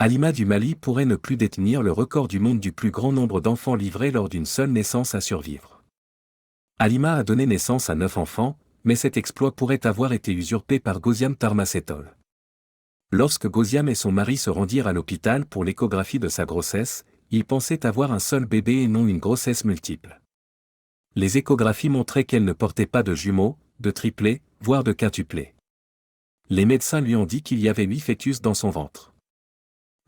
Halima du Mali pourrait ne plus détenir le record du monde du plus grand nombre d'enfants livrés lors d'une seule naissance à survivre. Halima a donné naissance à 9 enfants, mais cet exploit pourrait avoir été usurpé par Ghaziam Tarmasetol. Lorsque Ghaziam et son mari se rendirent à l'hôpital pour l'échographie de sa grossesse, ils pensaient avoir un seul bébé et non une grossesse multiple. Les échographies montraient qu'elle ne portait pas de jumeaux, de triplés, voire de quintuplés. Les médecins lui ont dit qu'il y avait 8 fœtus dans son ventre.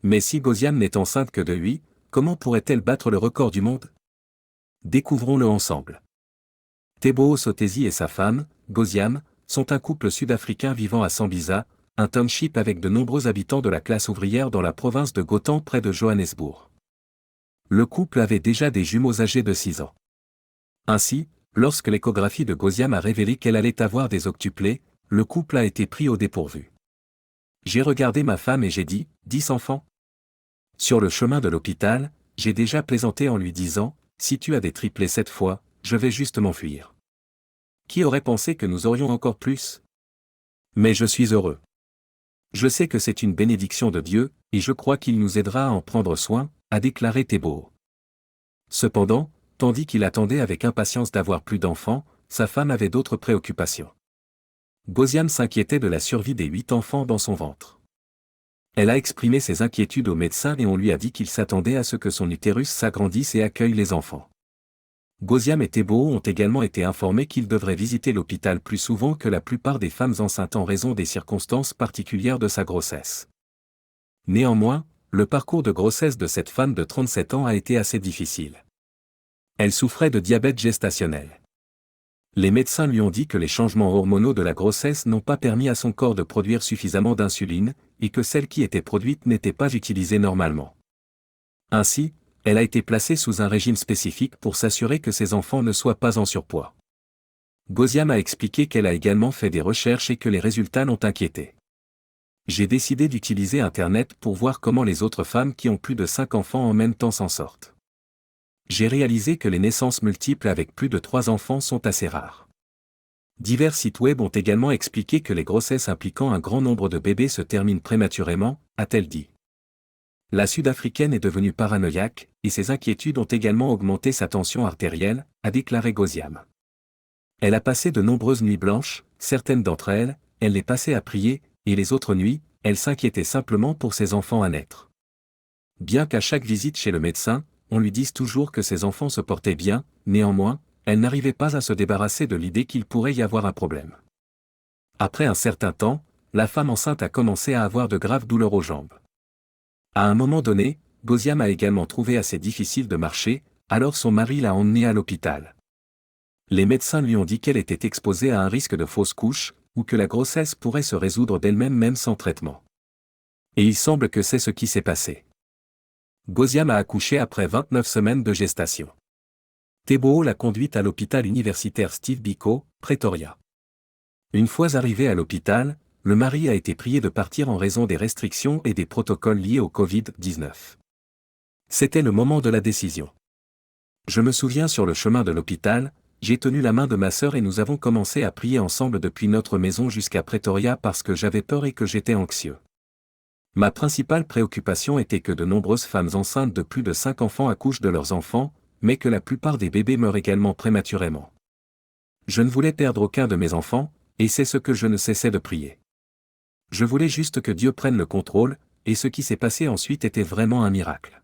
Mais si Ghaziam n'est enceinte que de 8, comment pourrait-elle battre le record du monde? Découvrons-le ensemble. Teboho Sotesi et sa femme, Ghaziam, sont un couple sud-africain vivant à Sambisa, un township avec de nombreux habitants de la classe ouvrière dans la province de Gauteng près de Johannesburg. Le couple avait déjà des jumeaux âgés de 6 ans. Ainsi, lorsque l'échographie de Ghaziam a révélé qu'elle allait avoir des octuplés, le couple a été pris au dépourvu. J'ai regardé ma femme et j'ai dit, 10 enfants? Sur le chemin de l'hôpital, j'ai déjà plaisanté en lui disant, si tu as des triplés cette fois, je vais juste m'enfuir. Qui aurait pensé que nous aurions encore plus? Mais je suis heureux. Je sais que c'est une bénédiction de Dieu, et je crois qu'il nous aidera à en prendre soin, a déclaré Teboho. Cependant, tandis qu'il attendait avec impatience d'avoir plus d'enfants, sa femme avait d'autres préoccupations. Ghaziam s'inquiétait de la survie des 8 enfants dans son ventre. Elle a exprimé ses inquiétudes au médecin et on lui a dit qu'il s'attendait à ce que son utérus s'agrandisse et accueille les enfants. Ghaziam et Teboho ont également été informés qu'ils devraient visiter l'hôpital plus souvent que la plupart des femmes enceintes en raison des circonstances particulières de sa grossesse. Néanmoins, le parcours de grossesse de cette femme de 37 ans a été assez difficile. Elle souffrait de diabète gestationnel. Les médecins lui ont dit que les changements hormonaux de la grossesse n'ont pas permis à son corps de produire suffisamment d'insuline, et que celle qui était produite n'était pas utilisée normalement. Ainsi, elle a été placée sous un régime spécifique pour s'assurer que ses enfants ne soient pas en surpoids. Ghaziam a expliqué qu'elle a également fait des recherches et que les résultats l'ont inquiétée. J'ai décidé d'utiliser Internet pour voir comment les autres femmes qui ont plus de 5 enfants en même temps s'en sortent. J'ai réalisé que les naissances multiples avec plus de 3 enfants sont assez rares. Divers sites web ont également expliqué que les grossesses impliquant un grand nombre de bébés se terminent prématurément, a-t-elle dit. La Sud-Africaine est devenue paranoïaque, et ses inquiétudes ont également augmenté sa tension artérielle, a déclaré Ghaziam. Elle a passé de nombreuses nuits blanches, certaines d'entre elles, elle les passait à prier, et les autres nuits, elle s'inquiétait simplement pour ses enfants à naître. Bien qu'à chaque visite chez le médecin, on lui dise toujours que ses enfants se portaient bien, néanmoins, elle n'arrivait pas à se débarrasser de l'idée qu'il pourrait y avoir un problème. Après un certain temps, la femme enceinte a commencé à avoir de graves douleurs aux jambes. À un moment donné, Ghaziam a également trouvé assez difficile de marcher, alors son mari l'a emmenée à l'hôpital. Les médecins lui ont dit qu'elle était exposée à un risque de fausse couche, ou que la grossesse pourrait se résoudre d'elle-même même sans traitement. Et il semble que c'est ce qui s'est passé. Ghaziam a accouché après 29 semaines de gestation. Teboho l'a conduite à l'hôpital universitaire Steve Biko, Pretoria. Une fois arrivé à l'hôpital, le mari a été prié de partir en raison des restrictions et des protocoles liés au Covid-19. C'était le moment de la décision. Je me souviens sur le chemin de l'hôpital, j'ai tenu la main de ma sœur et nous avons commencé à prier ensemble depuis notre maison jusqu'à Pretoria parce que j'avais peur et que j'étais anxieux. Ma principale préoccupation était que de nombreuses femmes enceintes de plus de 5 enfants accouchent de leurs enfants, mais que la plupart des bébés meurent également prématurément. Je ne voulais perdre aucun de mes enfants, et c'est ce que je ne cessais de prier. Je voulais juste que Dieu prenne le contrôle, et ce qui s'est passé ensuite était vraiment un miracle.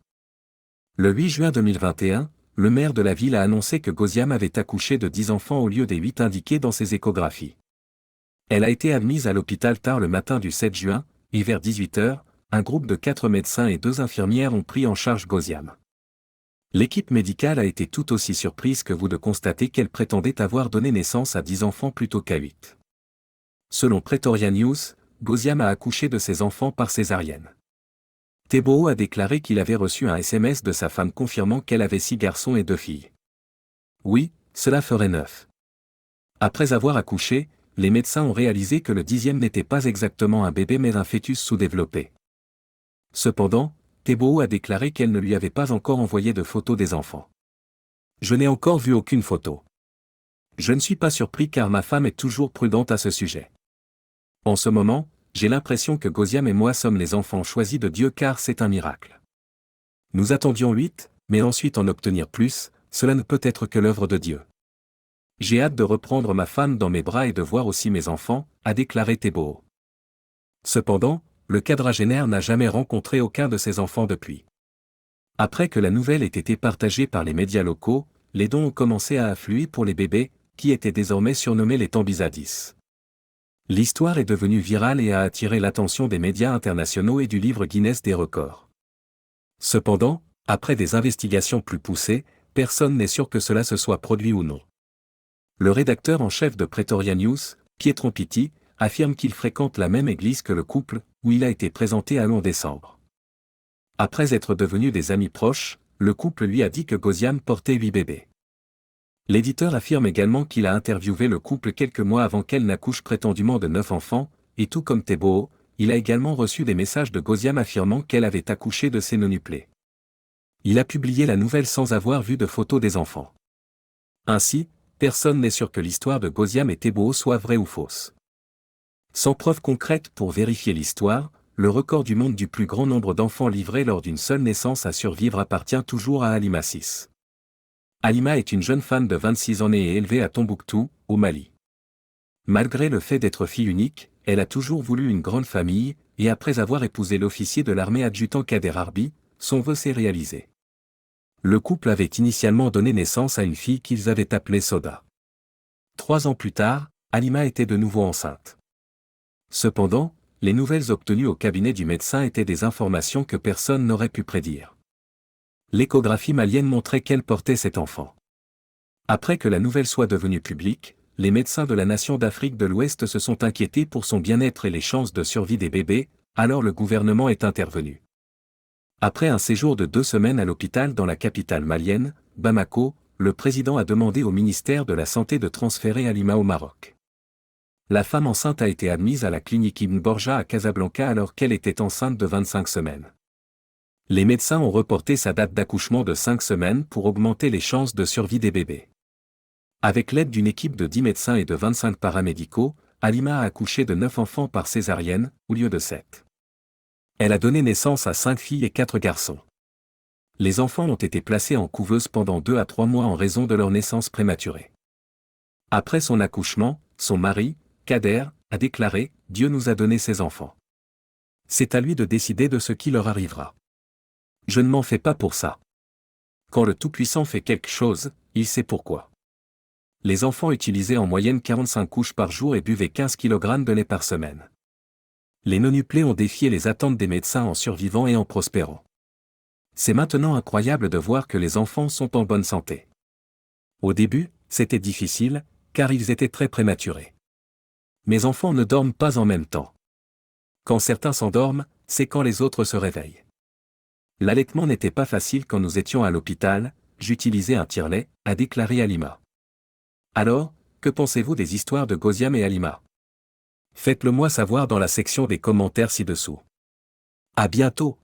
Le 8 juin 2021, le maire de la ville a annoncé que Ghaziam avait accouché de 10 enfants au lieu des 8 indiqués dans ses échographies. Elle a été admise à l'hôpital tard le matin du 7 juin, et vers 18 h, un groupe de 4 médecins et 2 infirmières ont pris en charge Ghaziam. L'équipe médicale a été tout aussi surprise que vous de constater qu'elle prétendait avoir donné naissance à 10 enfants plutôt qu'à 8. Selon Pretoria News, Ghaziam a accouché de ses enfants par césarienne. Teboho a déclaré qu'il avait reçu un SMS de sa femme confirmant qu'elle avait 6 garçons et 2 filles. Oui, cela ferait 9. Après avoir accouché, les médecins ont réalisé que le 10e n'était pas exactement un bébé mais un fœtus sous-développé. Cependant, Teboho a déclaré qu'elle ne lui avait pas encore envoyé de photos des enfants. Je n'ai encore vu aucune photo. Je ne suis pas surpris car ma femme est toujours prudente à ce sujet. En ce moment, J'ai l'impression que Gauziam et moi sommes les enfants choisis de Dieu car c'est un miracle. Nous attendions 8, mais ensuite en obtenir plus, cela ne peut être que l'œuvre de Dieu. J'ai hâte de reprendre ma femme dans mes bras et de voir aussi mes enfants, a déclaré Teboho. Cependant, le quadragénaire n'a jamais rencontré aucun de ses enfants depuis. Après que la nouvelle ait été partagée par les médias locaux, les dons ont commencé à affluer pour les bébés, qui étaient désormais surnommés les Tambizadis. L'histoire est devenue virale et a attiré l'attention des médias internationaux et du livre Guinness des records. Cependant, après des investigations plus poussées, personne n'est sûr que cela se soit produit ou non. Le rédacteur en chef de Pretoria News, Pietro Pitti, affirme qu'il fréquente la même église que le couple, où il a été présenté à en décembre. Après être devenus des amis proches, le couple lui a dit que Gauziam portait 8 bébés. L'éditeur affirme également qu'il a interviewé le couple quelques mois avant qu'elle n'accouche prétendument de 9 enfants, et tout comme Teboho, il a également reçu des messages de Gauziam affirmant qu'elle avait accouché de ses nonuplés. Il a publié la nouvelle sans avoir vu de photos des enfants. Ainsi, personne n'est sûr que l'histoire de Gauziam et Teboho soit vraie ou fausse. Sans preuve concrète pour vérifier l'histoire, le record du monde du plus grand nombre d'enfants livrés lors d'une seule naissance à survivre appartient toujours à Halima 6. Halima est une jeune femme de 26 ans née et élevée à Tombouctou, au Mali. Malgré le fait d'être fille unique, elle a toujours voulu une grande famille, et après avoir épousé l'officier de l'armée adjudant Kader Arbi, son vœu s'est réalisé. Le couple avait initialement donné naissance à une fille qu'ils avaient appelée Soda. 3 ans plus tard, Halima était de nouveau enceinte. Cependant, les nouvelles obtenues au cabinet du médecin étaient des informations que personne n'aurait pu prédire. L'échographie malienne montrait qu'elle portait cet enfant. Après que la nouvelle soit devenue publique, les médecins de la nation d'Afrique de l'Ouest se sont inquiétés pour son bien-être et les chances de survie des bébés, alors le gouvernement est intervenu. Après un séjour de 2 semaines à l'hôpital dans la capitale malienne, Bamako, le président a demandé au ministère de la Santé de transférer Halima au Maroc. La femme enceinte a été admise à la clinique Ibn Borja à Casablanca alors qu'elle était enceinte de 25 semaines. Les médecins ont reporté sa date d'accouchement de 5 semaines pour augmenter les chances de survie des bébés. Avec l'aide d'une équipe de 10 médecins et de 25 paramédicaux, Halima a accouché de 9 enfants par césarienne, au lieu de 7. Elle a donné naissance à 5 filles et 4 garçons. Les enfants ont été placés en couveuse pendant 2 à 3 mois en raison de leur naissance prématurée. Après son accouchement, son mari, Kader, a déclaré « Dieu nous a donné ses enfants. C'est à lui de décider de ce qui leur arrivera. Je ne m'en fais pas pour ça. Quand le Tout-Puissant fait quelque chose, il sait pourquoi. » Les enfants utilisaient en moyenne 45 couches par jour et buvaient 15 kg de lait par semaine. Les nonuplés ont défié les attentes des médecins en survivant et en prospérant. C'est maintenant incroyable de voir que les enfants sont en bonne santé. Au début, c'était difficile, car ils étaient très prématurés. Mes enfants ne dorment pas en même temps. Quand certains s'endorment, c'est quand les autres se réveillent. L'allaitement n'était pas facile quand nous étions à l'hôpital, j'utilisais un tire-lait, a déclaré Halima. Alors, que pensez-vous des histoires de Gauziam et Halima? Faites-le moi savoir dans la section des commentaires ci-dessous. À bientôt!